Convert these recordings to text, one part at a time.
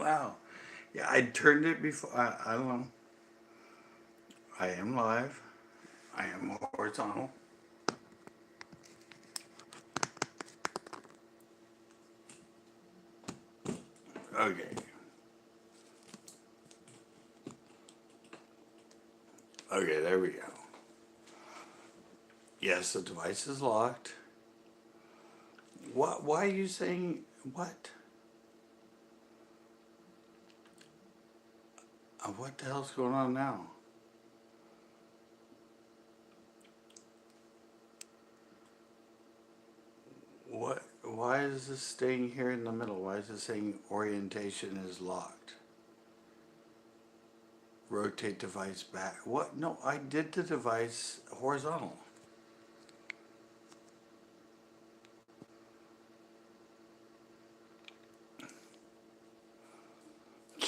Wow. Yeah, I turned it before. I don't know. I am live. I am horizontal. Okay. Okay, there we go. Yes, the device is locked. What? Why are you saying what? What the hell's going on now? What? Why is this staying here in the middle? Why is it saying orientation is locked? Rotate device back. What? No, I did the device horizontal.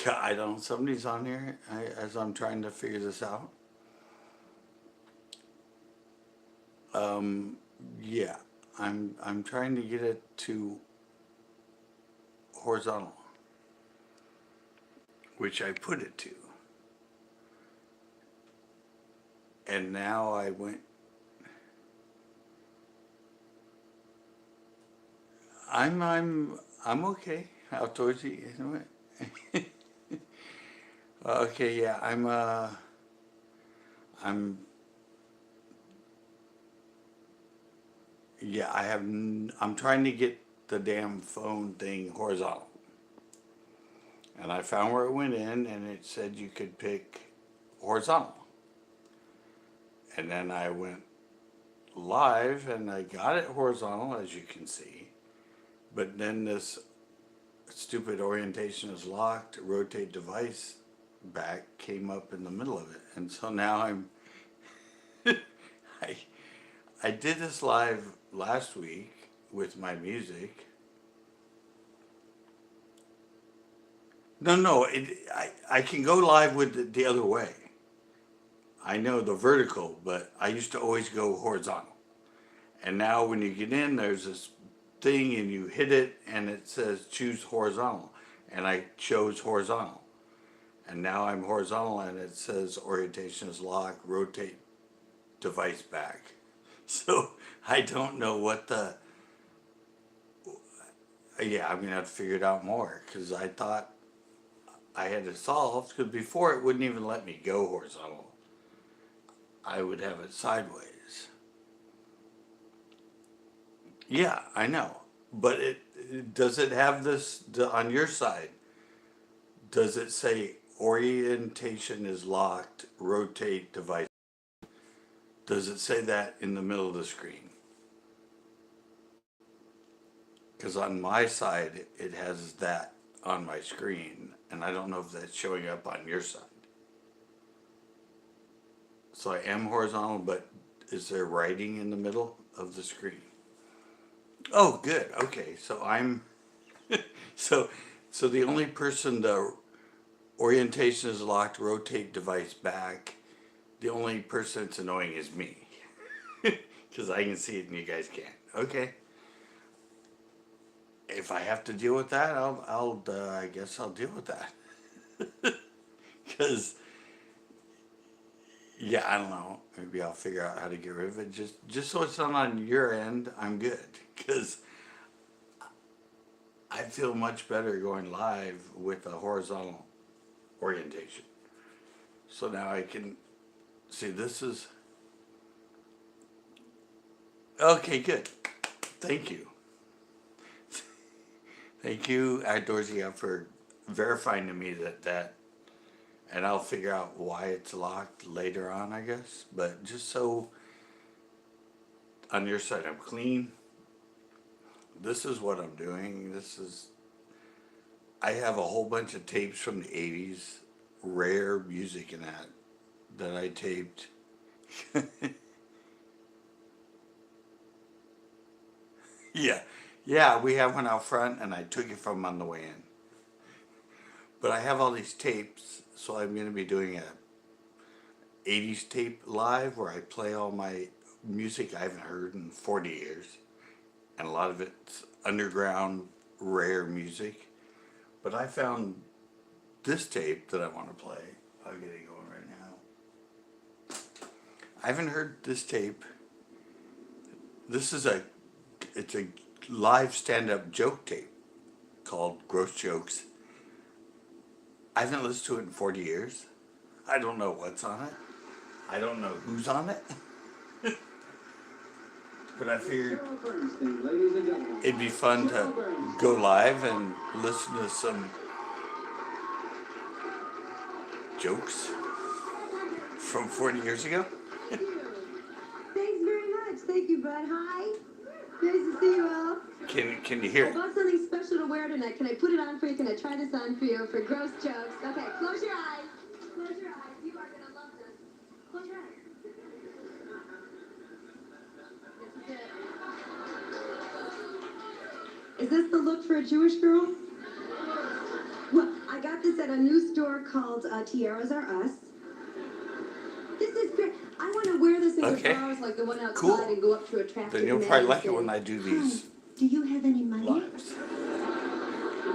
Yeah, I don't. Somebody's on here as I'm trying to figure this out. Um, yeah, I'm trying to get it to horizontal, which I put it to, and now I went. I'm okay. Outdoorsy. Okay, yeah, I'm yeah, I'm trying to get the damn phone thing horizontal. And I found where it went in and it said you could pick horizontal. And then I went live and I got it horizontal as you can see. But then this stupid orientation is locked, rotate device back came up in the middle of it. And so now I I did this live last week with my music. No, no, I can go live with the other way. I know the vertical, but I used to always go horizontal. And now when you get in, there's this thing and you hit it and it says choose horizontal. And I chose horizontal. And now I'm horizontal and it says orientation is locked, rotate device back. So I don't know what the, yeah, I'm gonna have to figure it out more because I thought I had it solved because before it wouldn't even let me go horizontal. I would have it sideways. Yeah, I know. But does it have this on your side? Does it say orientation is locked, rotate device? Does it say that in the middle of the screen? Because on my side, it has that on my screen, and I don't know if that's showing up on your side. So I am horizontal, but is there writing in the middle of the screen? Oh, good. Okay, so I'm so so the only person the orientation is locked, rotate device back. The only person it's annoying is me because I can see it and you guys can't. Okay, if I have to deal with that, I guess I'll deal with that because yeah, I don't know. Maybe I'll figure out how to get rid of it. Just so it's not on your end, I'm good because I feel much better going live with a horizontal orientation. So now I can see this is okay. Good. Thank you. Thank you, Outdoorsy, for verifying to me that, and I'll figure out why it's locked later on, I guess. But just so on your side I'm clean, this is what I'm doing. I have a whole bunch of tapes from the 80s, rare music in that I taped. Yeah, yeah, we have one out front, and I took it from on the way in. But I have all these tapes, so I'm going to be doing a 80s tape live where I play all my music I haven't heard in 40 years. And a lot of it's underground, rare music. But I found this tape that I want to play. I'll get it going right now. I haven't heard this tape. This is it's a live stand-up joke tape called Gross Jokes. I haven't listened to it in 40 years. I don't know what's on it. I don't know who's on it. But I figured it'd be fun to go live and listen to some jokes from 40 years ago. Thanks very much. Thank you, bud. Hi. Nice to see you all. Can you hear I it? bought something special to wear tonight. Can I put it on for you? Can I try this on for you for gross jokes? Okay, close your eyes. Close your eyes. You are going to love this. Close your eyes. This is it. Is this the look for a Jewish girl? Well, I got this at a new store called Tiaras Are Us. This is great. I want to wear this in Okay. the bars like the one outside Cool. and go up to a traffic Then you'll man probably and like it say, when I do these "Hi, do you have any money?" lives.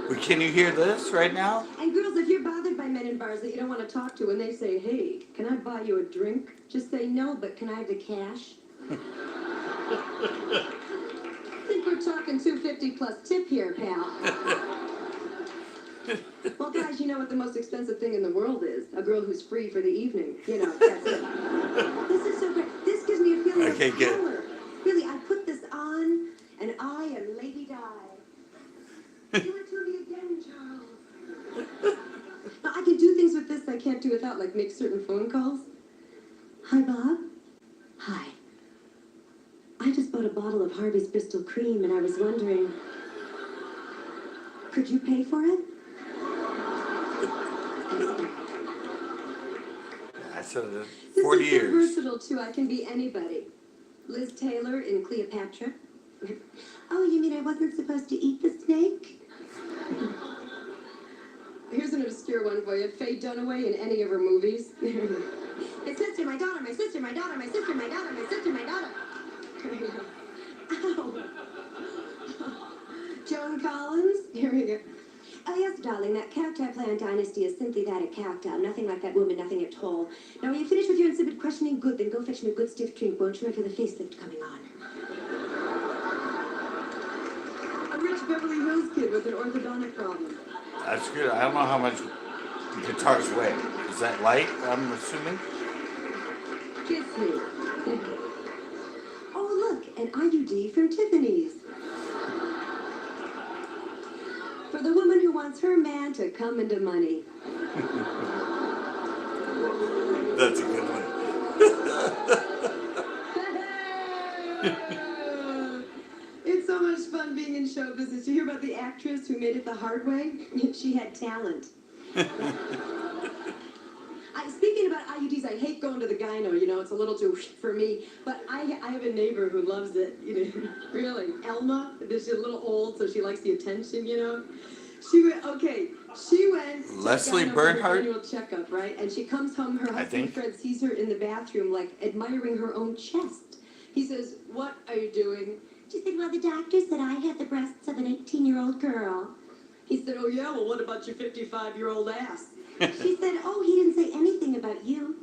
But can you hear this right now? And girls, if you're bothered by men in bars that you don't want to talk to and they say, "Hey, can I buy you a drink?" Just say, "No, but can I have the cash?" I think we're talking $2.50 plus tip here, pal. Well, guys, you know what the most expensive thing in the world is? A girl who's free for the evening. You know, that's it. This is so great. This gives me a feeling Okay, of good. power. Really, I put this on, and I am Lady Di. Do it to me again, Charles. Now, I can do things with this I can't do without, like make certain phone calls. Hi, Bob. Hi. I just bought a bottle of Harvey's Bristol Cream, and I was wondering, could you pay for it? I said it This 40 is so years. versatile, too. I can be anybody. Liz Taylor in Cleopatra. Oh, you mean I wasn't supposed to eat the snake? Here's an obscure one for you. Faye Dunaway in any of her movies. My sister, my daughter, my sister, my daughter, my sister, my daughter, my sister, my daughter. Ow. Joan Collins. Here we go. Oh, yes, darling, that character plant dynasty is simply that, a character. Nothing like that woman, nothing at all. Now, when you finish with your insipid questioning, good, then go fetch me a good stiff drink, won't you? I feel the facelift coming on. A rich Beverly Hills kid with an orthodontic problem. That's good. I don't know how much guitars weigh. Is that light, I'm assuming? Kiss me. Oh, look, an IUD from Tiffany's. For the woman who wants her man to come into money. That's a good one. It's so much fun being in show business. You hear about the actress who made it the hard way? She had talent. Speaking about IUDs, I hate going to the gyno, you know, it's a little too for me, but I have a neighbor who loves it, you know, really. Elma, she's a little old, so she likes the attention, you know. She went to Leslie the gyno for her Bernhardt? annual checkup, right? And she comes home, her I husband think. Fred sees her in the bathroom, like, admiring her own chest. He says, "What are you doing?" She said, "Well, the doctor said I have the breasts of an 18-year-old girl." He said, "Oh, yeah, well, what about your 55-year-old ass?" She said, "Oh, he didn't say anything about you."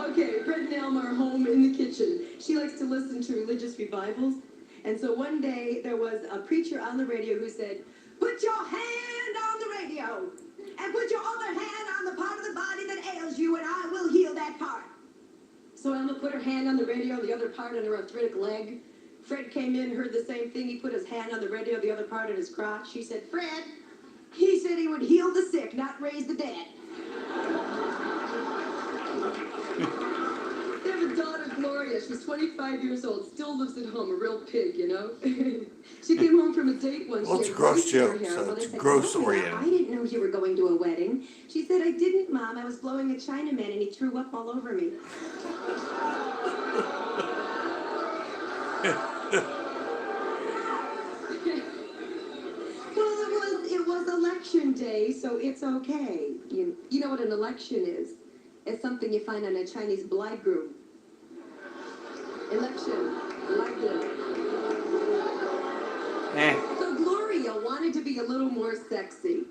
Okay, Fred and Elma are home in the kitchen. She likes to listen to religious revivals. And so one day there was a preacher on the radio who said, "Put your hand on the radio and put your other hand on the part of the body that ails you and I will heal that part." So Elma put her hand on the radio, the other part on her arthritic leg. Fred came in, heard the same thing. He put his hand on the radio, the other part on his crotch. She said, "Fred, he said he would heal the sick, not raise the dead." They have a daughter, Gloria. She's 25 years old, still lives at home, a real pig, you know. She came home from a date once. Well, it's a gross joke, so it's gross oriented. "I didn't know you were going to a wedding." She said, "I didn't, Mom. I was blowing a Chinaman and he threw up all over me." Well, it was election day, so it's okay. You know what an election is? It's something you find on a Chinese bridegroom. Election, bridegroom. So Gloria a little more sexy.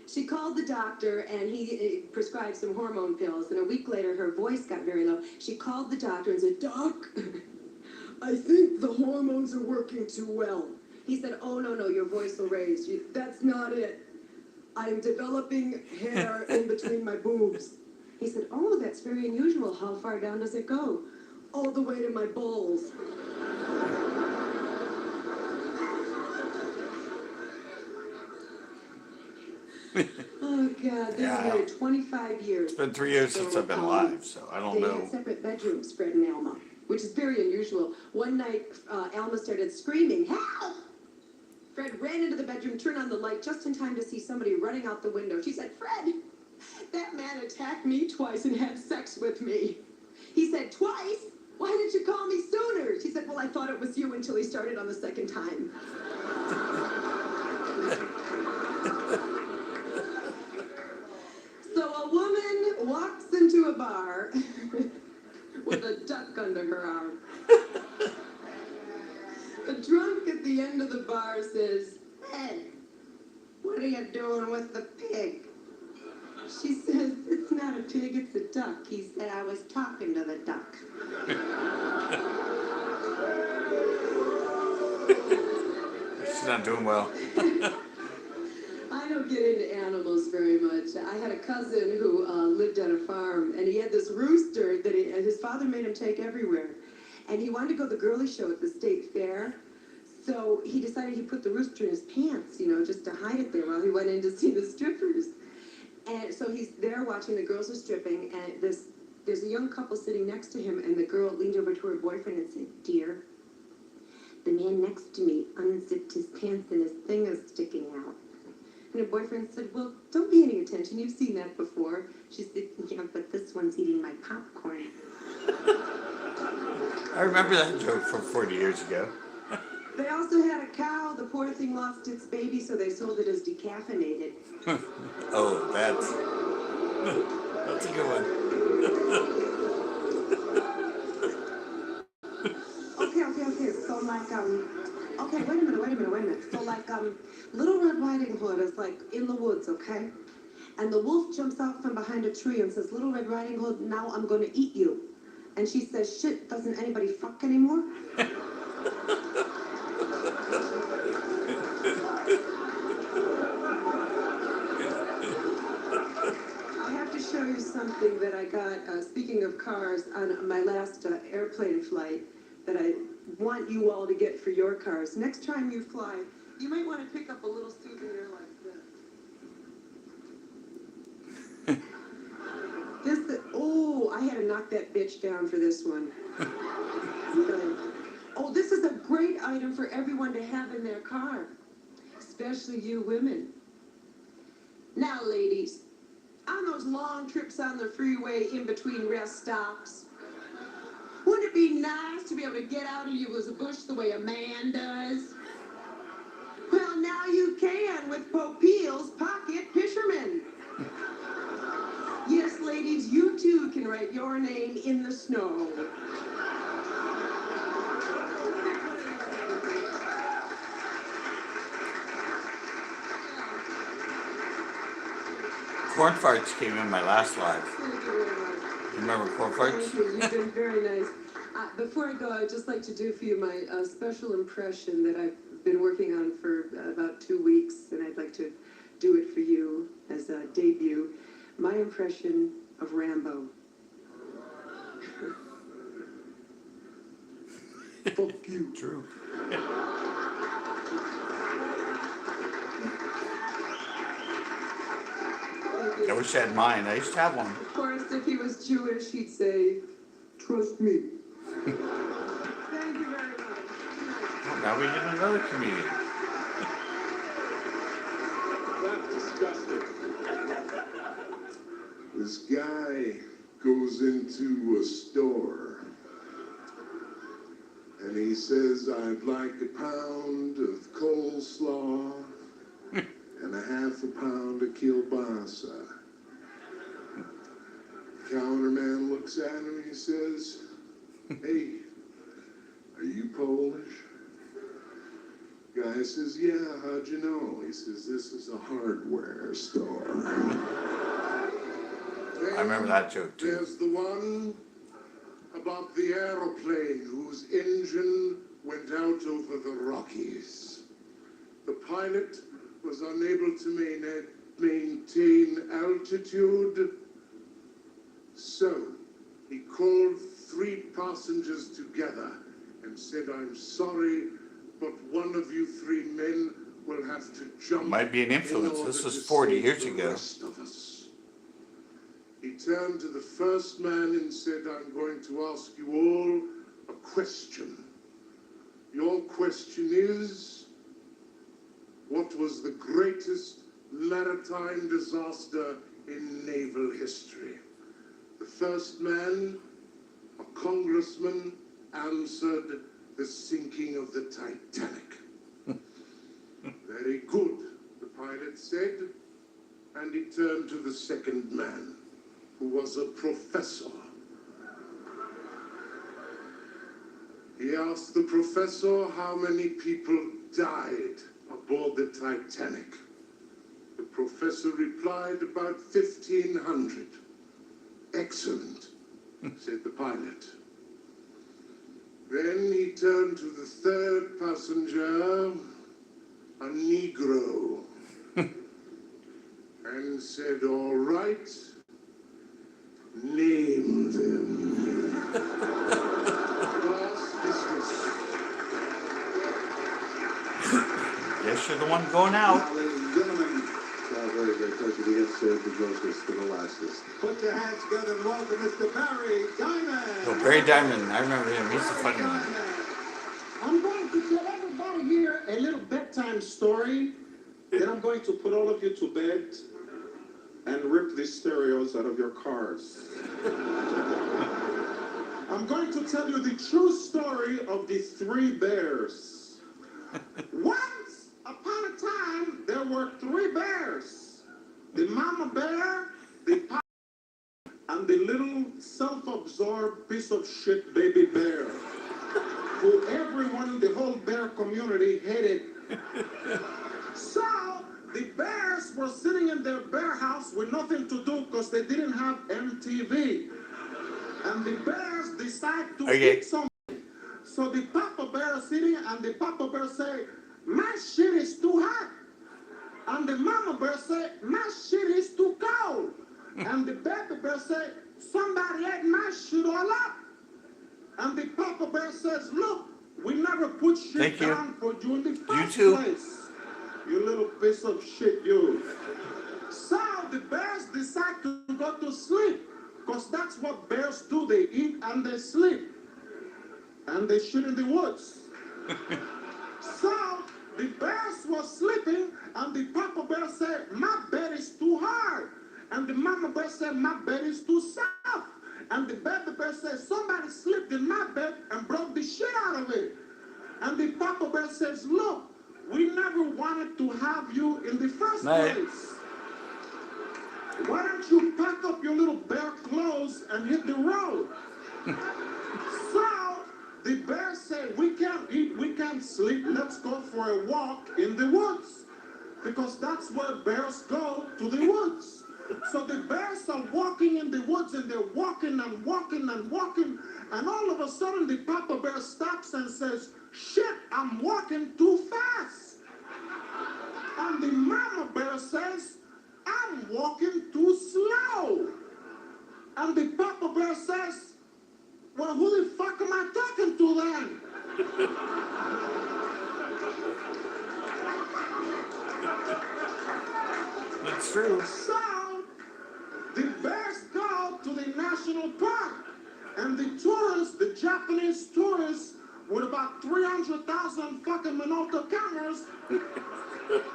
She called the doctor and he prescribed some hormone pills. And a week later, her voice got very low. She called the doctor and said, "Doc, I think the hormones are working too well." He said, "Oh, no, your voice will raise. That's not it. I'm developing hair in between my boobs." He said, "Oh, that's very unusual. How far down does it go?" "All the way to my balls." Oh, God, they were married 25 years. It's been 3 years since I've been alive, so I don't They know. had separate bedrooms, Fred and Alma, which is very unusual. One night, Alma started screaming, "Help!" Fred ran into the bedroom, turned on the light just in time to see somebody running out the window. She said, "Fred, that man attacked me twice and had sex with me." He said, "Twice? Why didn't you call me sooner?" She said, "Well, I thought it was you until he started on the second time." So a woman walks into a bar with a duck under her arm. The drunk at the end of the bar says, "Hey, what are you doing with the pig?" She says, "It's not a pig, it's a duck." He said, "I was talking to the duck." She's not doing well. I don't get into animals very much. I had a cousin who lived on a farm, and he had this rooster that his father made him take everywhere. And he wanted to go to the girly show at the state fair, so he decided he'd put the rooster in his pants, just to hide it there while he went in to see the strippers. And so he's there watching the girls are stripping, and there's a young couple sitting next to him, and the girl leaned over to her boyfriend and said, "Dear, the man next to me unzipped his pants and his thing is sticking out." And her boyfriend said, "Well, don't pay any attention. You've seen that before." She said, "Yeah, but this one's eating my popcorn." I remember that joke from 40 years ago. They also had a cow. The poor thing lost its baby, so they sold it as decaffeinated. Oh, that's a good one. Okay. So like, okay, wait a minute. So like, Little Red Riding Hood is like in the woods, okay? And the wolf jumps out from behind a tree and says, "Little Red Riding Hood, now I'm gonna eat you." And she says, "Shit, doesn't anybody fuck anymore?" I have to show you something that I got, speaking of cars, on my last airplane flight that I want you all to get for your cars. Next time you fly, you might want to pick up a little souvenir like this. I had to knock that bitch down for this one. Oh, this is a great item for everyone to have in their car, especially you women. Now, ladies, on those long trips on the freeway in between rest stops, wouldn't it be nice to be able to get out of you as a bush the way a man does? Well, now you can with Popeil's Pocket Fisherman. Yes, ladies, you too can write your name in the snow. Corn farts came in my last live. Thank you very much. You remember corn farts? Thank you. You've been very nice. Before I go, I'd just like to do for you my special impression that I've been working on for about 2 weeks, and I'd like to do it for you as a debut. My impression of Rambo. Fuck you. True. I wish I had mine. I used to have one. Of course, if he was Jewish, he'd say, "Trust me." Thank you very much. Oh, now we get another comedian. That's disgusting. This guy goes into a store and he says, "I'd like a pound of coleslaw and a half a pound of kielbasa." Counterman looks at him and he says, "Hey, are you Polish?" Guy guy says, yeah, how'd you know? He says, this is a hardware store. I remember that joke too. There's the one about the aeroplane whose engine went out over the Rockies. The pilot was unable to maintain altitude, so he called 3 passengers together and said, I'm sorry, but one of you 3 men will have to jump. Might be an influence. This was 40 years ago. He turned to the first man and said, I'm going to ask you all a question. Your question is, what was the greatest maritime disaster in naval history? The first man, a congressman, answered, the sinking of the Titanic. Very good, the pilot said, and he turned to the second man, who was a professor. He asked the professor how many people died aboard the Titanic. The professor replied, about 1,500. Excellent, said the pilot. Then he turned to the third passenger, a Negro, and said, all right, name them. Class dismissed. Guess you're the one going out. Ladies and gentlemen, it's our very great pleasure to get saved the closest to the lastest. Put your hands together and welcome Mr. Barry Diamond. Oh, Barry Diamond, I remember him. He's a funny one. I'm going to tell everybody here a little bedtime story. Then I'm going to put all of you to bed and rip the stereos out of your cars. I'm going to tell you the true story of the 3 bears. Once upon a time, there were 3 bears. The mama bear, the papa, and the little self-absorbed piece of shit baby bear, who everyone in the whole bear community hated. So, the bears were sitting in their bear house with nothing to do because they didn't have MTV. And the bears decided to eat something. So the papa bear is sitting and the papa bear say, my shit is too hot. And the mama bear say, my shit is too cold. And the baby bear say, somebody ate my shit all up. And the papa bear says, look, we never put shit down for you in the first place. You little piece of shit, you. So the bears decide to go to sleep, because that's what bears do. They eat and they sleep. And they shit in the woods. So the bears were sleeping, and the papa bear said, my bed is too hard. And the mama bear said, my bed is too soft. And the baby bear said, somebody slipped in my bed and broke the shit out of it. And the papa bear says, look, we never wanted to have you in the first place. Why don't you pack up your little bear clothes and hit the road? So the bear said, we can't eat, we can't sleep, let's go for a walk in the woods. Because that's where bears go, to the woods. So the bears are walking in the woods, and they're walking and walking and walking. And all of a sudden the papa bear stops and says, shit, I'm walking too fast. And the mama bear says, I'm walking too slow. And the papa bear says, well, who the fuck am I talking to then? That's true. So, the bears go to the national park, and the tourists, the Japanese tourists, with about 300,000 fucking Minolta cameras,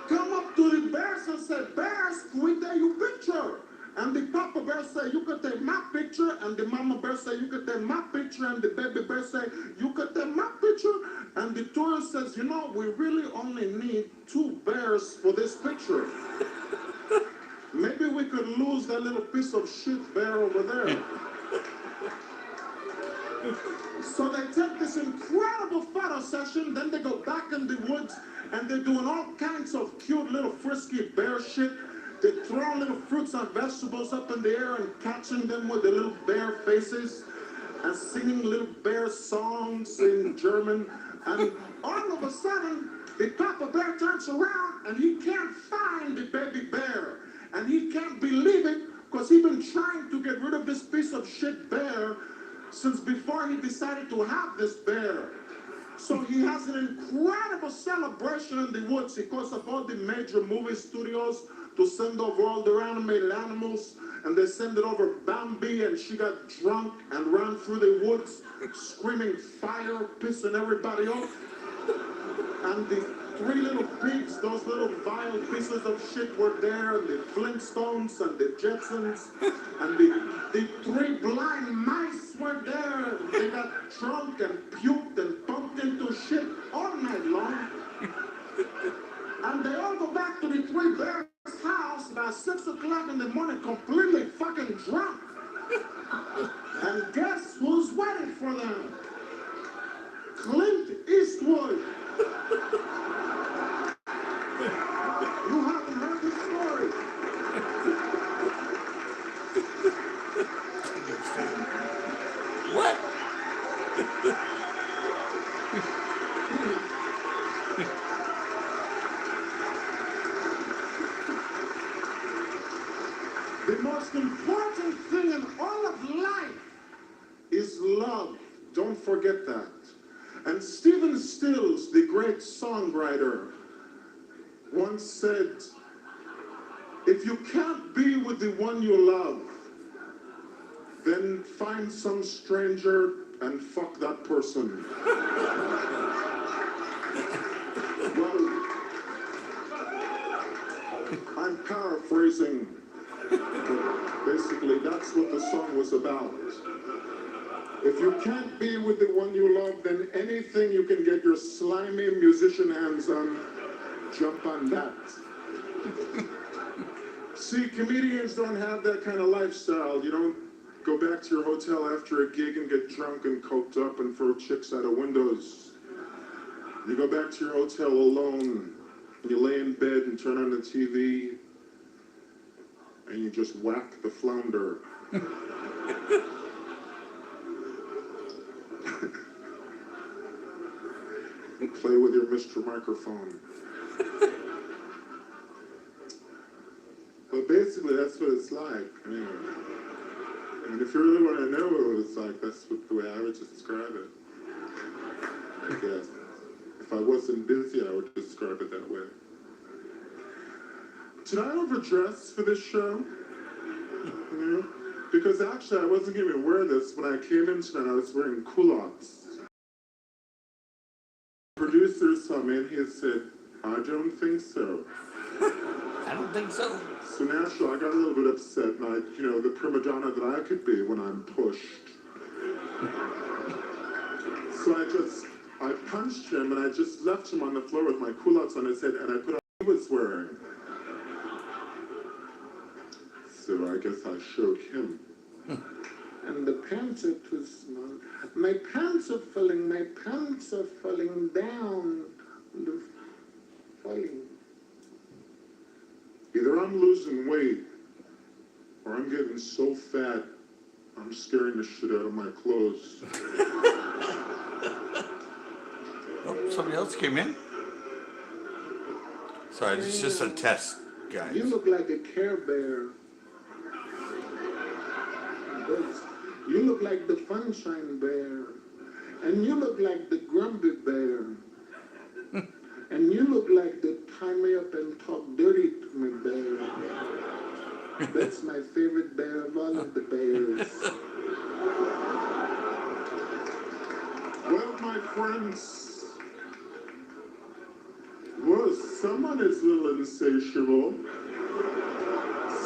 come up to the bears and say, bears, can we take your picture? And the papa bear say, you can take my picture, and the mama bear say, you can take my picture, and the baby bear say, you can take my picture, and the tourist says, you know, we really only need 2 bears for this picture. Maybe we could lose that little piece of shit bear over there. So they take this incredible photo session, then they go back in the woods, and they're doing all kinds of cute little frisky bear shit. They're throwing little fruits and vegetables up in the air and catching them with their little bear faces and singing little bear songs in German. And all of a sudden, the papa bear turns around and he can't find the baby bear. And he can't believe it because he's been trying to get rid of this piece of shit bear since before he decided to have this bear. So he has an incredible celebration in the woods. He calls up all the major movie studios to send over all their animated animals, and they send it over Bambi, and she got drunk and ran through the woods screaming fire, pissing everybody off. And the three little pigs, those little vile pieces of shit were there, and the Flintstones and the Jetsons, and the three blind mice were there. They got drunk and puked and bumped into shit all night long. And they all go back to the three bears' house by 6 o'clock in the morning, completely fucking drunk. And guess who's waiting for them? Clint Eastwood. You haven't heard the story. What? The most important thing in all of life is love. Don't forget that. And Stephen Stills, the great songwriter, once said, if you can't be with the one you love, then find some stranger and fuck that person. Well, I'm paraphrasing, but basically that's what the song was about. If you can't be with the one you love, then anything you can get your slimy musician hands on, jump on that. See, comedians don't have that kind of lifestyle. You don't go back to your hotel after a gig and get drunk and coked up and throw chicks out of windows. You go back to your hotel alone, and you lay in bed and turn on the TV, and you just whack the flounder. And play with your Mr. Microphone. But basically, that's what it's like. Anyway. I mean, if you really want to know what it's like, that's the way I would describe it. I guess. If I wasn't busy, I would describe it that way. Did I overdress for this show? You know? Because actually, I wasn't going to wear this. When I came in tonight, I was wearing culottes. Producer saw me and he said, I don't think so. I don't think so. So naturally, I got a little bit upset, and the prima donna that I could be when I'm pushed. So I punched him, and I just left him on the floor with my culottes on his head, and I put on what he was wearing. So I guess I showed him. And the pants are too small. My pants are falling down. They're falling. Either I'm losing weight, or I'm getting so fat, I'm scaring the shit out of my clothes. Oh, somebody else came in? Sorry, it's just a test, guys. You look like a Care Bear. You look like the Funshine Bear. And you look like the Grumpy Bear. And you look like the tie me up and talk dirty to me bear. That's my favorite bear of all of the bears. Well, my friends, well, someone is a little insatiable.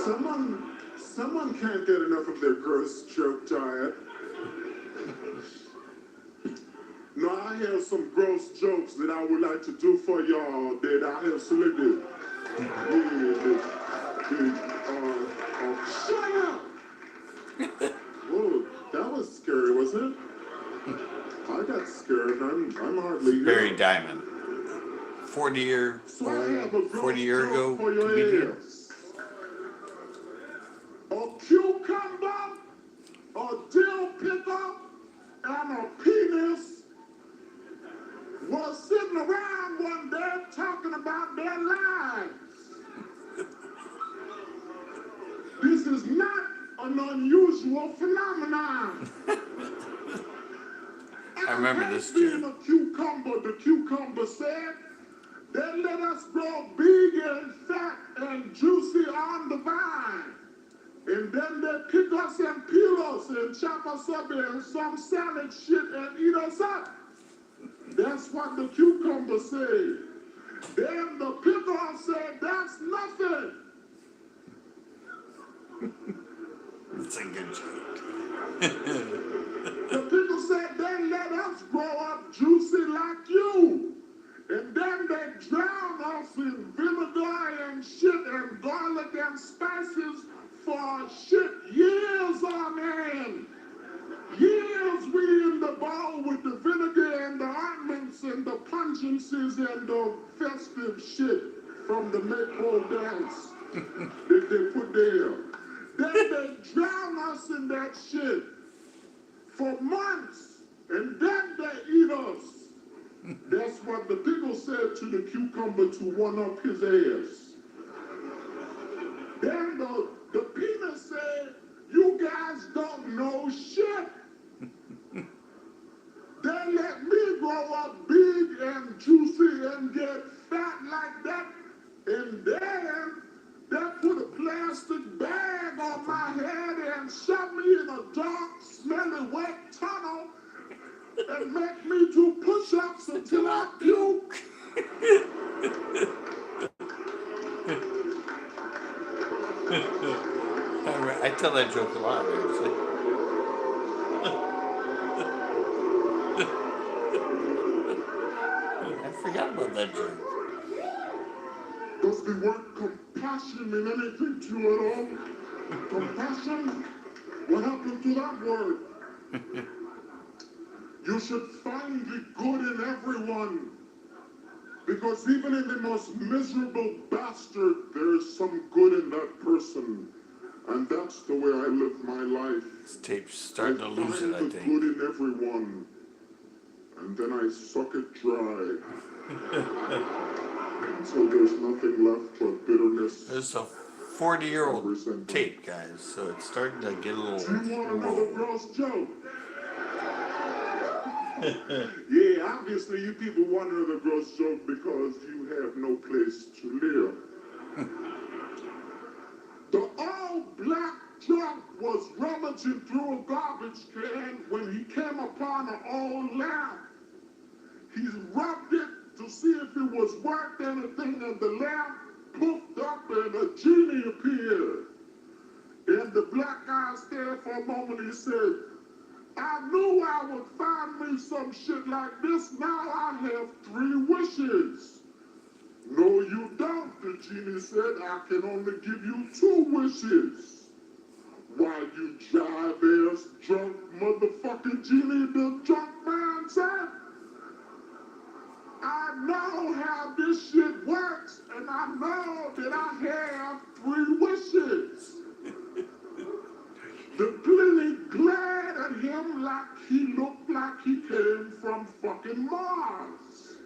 Someone can't get enough of their gross joke diet. Now, I have some gross jokes that I would like to do for y'all that I absolutely shut up! Whoa, that was scary, wasn't it? I got scared. I'm hardly Barry Diamond. 40-year So I have a 40-year gross ago joke for your comedian. ears. A cucumber, a dill picker, and a penis was sitting around one day talking about their lives. This is not an unusual phenomenon. I remember this being too. a cucumber, the cucumber said, they let us grow big and fat and juicy on the vine. And then they pick us and peel us and chop us up in some salad shit and eat us up. That's what the cucumber said. Then the pickle said, that's nothing. It's a good joke. The pickle said, they let us grow up juicy like you. And then they drown us in vinegar and shit and garlic and spices for shit years on end. Years we in the bowl with the vinegar and the ointments and the pungencies and the festive shit from the maypole dance that they put there. Then they drown us in that shit for months and then they eat us. That's what the pickle said to the cucumber to one-up his ass. Then the penis said, you guys don't know shit. They let me grow up big and juicy and get fat like that. And then they put a plastic bag on my head and shove me in a dark, smelly, wet tunnel and make me do push-ups until I puke. I tell that joke a lot, actually. I forgot about that joke. Does the word compassion mean anything to you at all? Compassion? What happened to that word? You should find the good in everyone. Because even in the most miserable bastard, there is some good in that person. And that's the way I live my life. This tape's starting to lose it, I find the think. good in everyone. And then I suck it dry. Until there's nothing left but bitterness. This is a 40-year-old resentment. tape, guys, so it's starting to get a little Do you want another low. gross joke? Yeah, obviously you people want another gross joke because you have no place to live. The all-black truck was rummaging through a garbage can when he came upon an old lamp. He rubbed it to see if it was worth anything, and the lamp poofed up and a genie appeared. And the black guy stared for a moment. He said, I knew I would find me some shit like this. Now I have 3 wishes. No, you don't, the genie said. I can only give you 2 wishes. Why, you jive-ass drunk motherfucking genie, the drunk man said. I know how this shit works, and I know that I have 3 wishes. The plenty glared at him like he looked like he came from fucking Mars.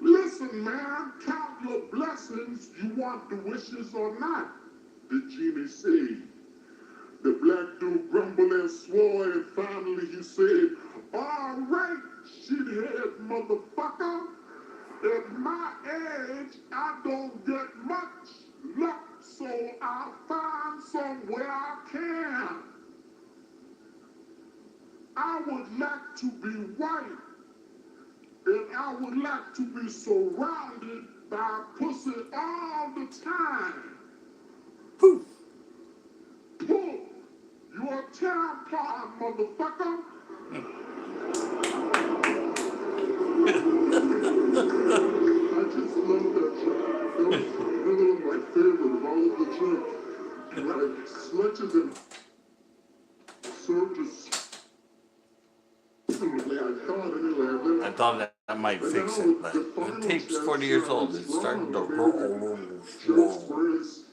Listen, man, count your blessings. You want the wishes or not? The genie said. The black dude grumbled and swore, and finally he said, all right, shithead motherfucker. At my age, I don't get much luck, so I'll find somewhere I can. I would like to be white, and I would like to be surrounded by pussy all the time. Poof. Poof. You're a tampon, motherfucker. I just love that joke. That was really my favorite of all of the jokes. Like, sledges and surges. I thought anyway. I thought that That might And fix now it, but the the final tape's 40 chance years here, I old. was It's starting to wrong. grow a Maybe little Just slow. friends,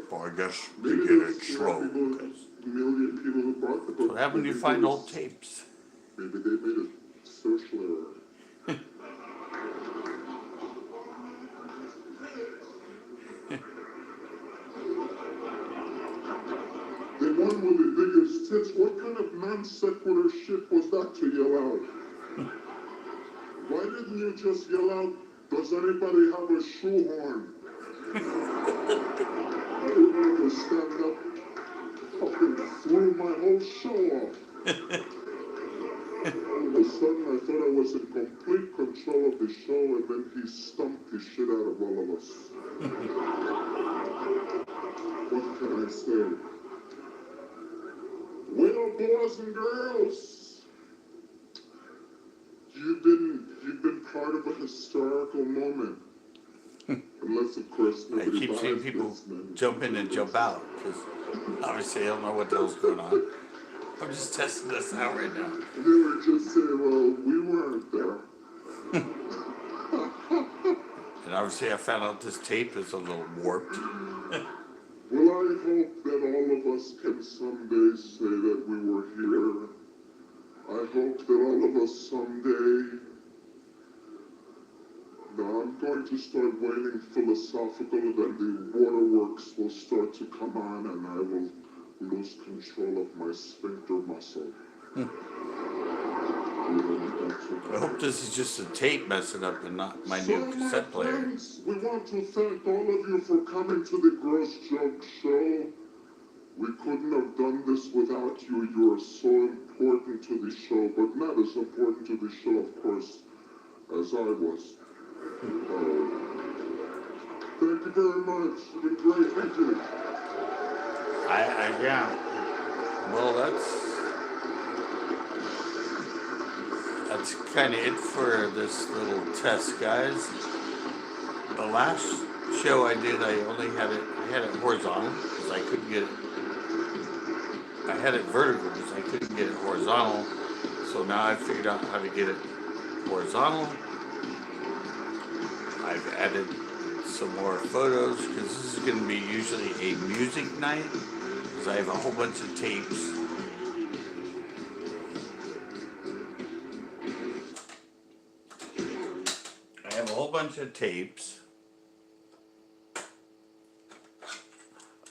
So I guess they maybe get those it slow. people, 'Cause million people who bought the that's what book, happens when you maybe find old tapes. maybe they made a social error. The one with the biggest tits, what kind of non sequitur shit was that to yell out? Why didn't you just yell out, does anybody have a shoehorn? I didn't have to stand up, fucking threw my whole show off. All of a sudden I thought I was in complete control of the show, and then he stumped the shit out of all of us. What can I say? Well, boys and girls, you've been part of a historical moment. Unless, of course, I nobody keep buys seeing people this, man. jump in and jump out because obviously I don't know what the hell's going on. I'm just testing this out right now. They would just say, well, we weren't there. And obviously I found out this tape is a little warped. Well, I hope that all of us can someday say that we were here. I hope that all of us someday... Now, I'm going to start waning philosophical, and then the waterworks will start to come on, and I will lose control of my sphincter muscle. I hope this is just a tape messing up and not my new So, cassette player. friends, we want to thank all of you for coming to the Gross Joke Show. We couldn't have done this without you. You are so important to the show, but not as important to the show, of course, as I was. Thank you very much. It's been great. Thank you. Yeah. Well, that's kind of it for this little test, guys. The last show I did, I had it horizontal because I couldn't get it. I had it vertical because I couldn't get it horizontal. So now I figured out how to get it horizontal. I've added some more photos because this is going to be usually a music night because I have a whole bunch of tapes. I have a whole bunch of tapes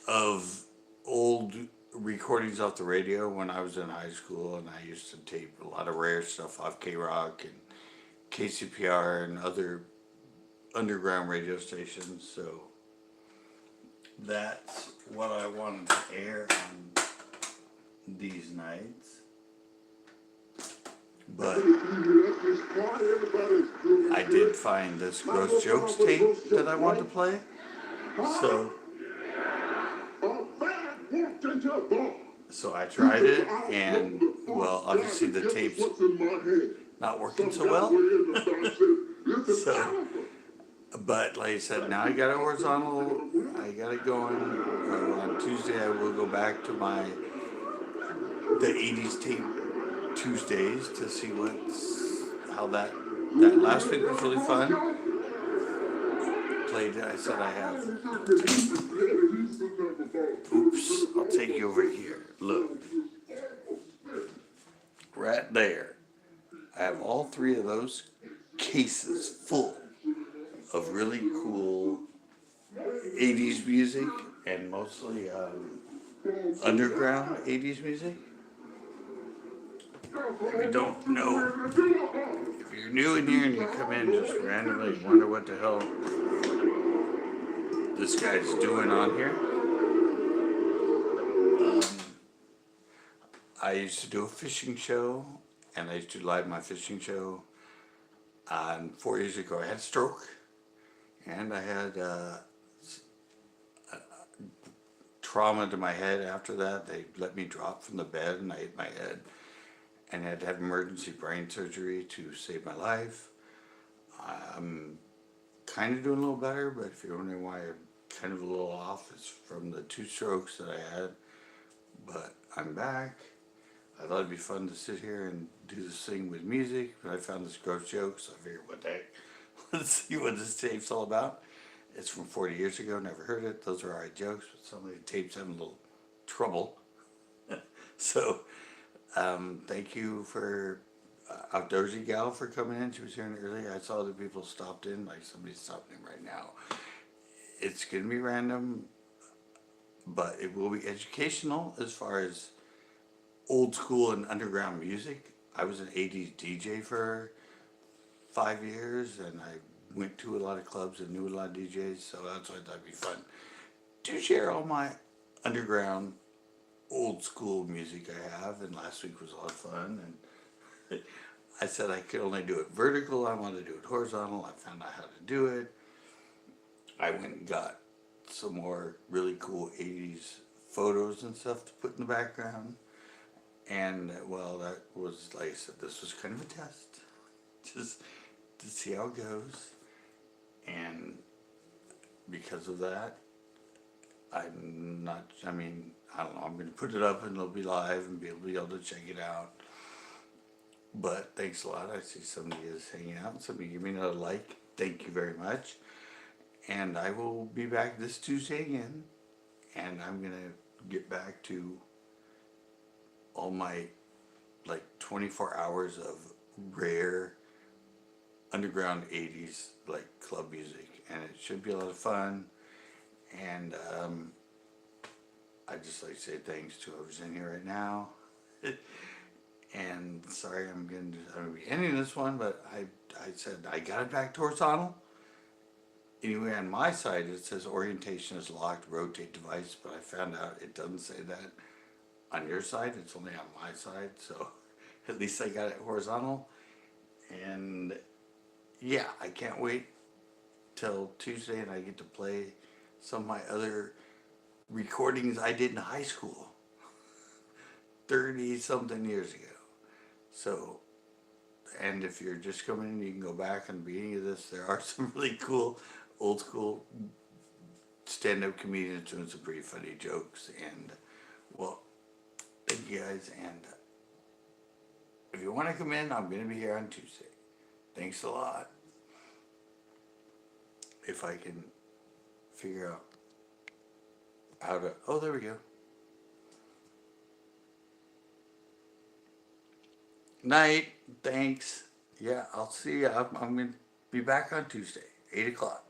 of old recordings off the radio when I was in high school, and I used to tape a lot of rare stuff off K-Rock and KCPR and other underground radio stations. So that's what I wanted to air on these nights. But I did find this Gross Jokes tape that I want to play. So I tried it, and well, obviously the tape's not working so well. So, but like I said, now I got it horizontal. I got it going. On Tuesday, I will go back to the 80s tape Tuesdays to see how that last week was really fun. Played. I said I have. Oops! I'll take you over here. Look, right there. I have all three of those cases full of really cool 80s music and mostly underground 80s music. If you don't know, if you're new in here and you come in just randomly and wonder what the hell this guy's doing on here, I used to do a fishing show, and I used to live my fishing show. And 4 years ago, I had a stroke, and I had trauma to my head after that. They let me drop from the bed, and I hit my head, and I had to have emergency brain surgery to save my life. I'm kind of doing a little better, but if you're wondering why I'm kind of a little off, it's from the 2 strokes that I had. But I'm back. I thought it'd be fun to sit here and do this thing with music, but I found this gross joke, so I figured, what the heck? Let's see what this tape's all about. It's from 40 years ago, never heard it. Those are alright jokes, but some of the tapes having a little trouble. So, thank you for Outdoorsy Gal for coming in. She was here early. I saw other people stopped in, like somebody's stopping in right now. It's going to be random, but it will be educational as far as old school and underground music. I was an 80s DJ for 5 years, and I went to a lot of clubs and knew a lot of DJs, so that's why I thought it'd be fun to share all my underground old school music I have. And last week was a lot of fun, and I said I could only do it vertical. I wanted to do it horizontal. I found out how to do it. I went and got some more really cool 80s photos and stuff to put in the background. And well, that was, like I said, this was kind of a test, just to see how it goes. And because of that, I'm not, I mean, I don't know, I'm going to put it up and it'll be live and be able to check it out. But thanks a lot. I see somebody is hanging out. Somebody give me another like. Thank you very much. And I will be back this Tuesday again. And I'm going to get back to all my like 24 hours of rare underground 80s like club music, and it should be a lot of fun. And I just like to say thanks to whoever's in here right now. And sorry, I'm gonna be ending this one, but I said I got it back to horizontal. Anyway, on my side it says orientation is locked, rotate device, but I found out it doesn't say that on your side. It's only on my side, so at least I got it horizontal. And yeah, I can't wait till Tuesday and I get to play some of my other recordings I did in high school 30 something years ago. So, and if you're just coming in, you can go back and the beginning of this. There are some really cool old school stand-up comedians doing some pretty funny jokes. And well, thank you guys. And if you want to come in, I'm going to be here on Tuesday. Thanks a lot. If I can figure out how to, oh, there we go. Night. Thanks. Yeah, I'll see you. I'm going to be back on Tuesday, 8 o'clock.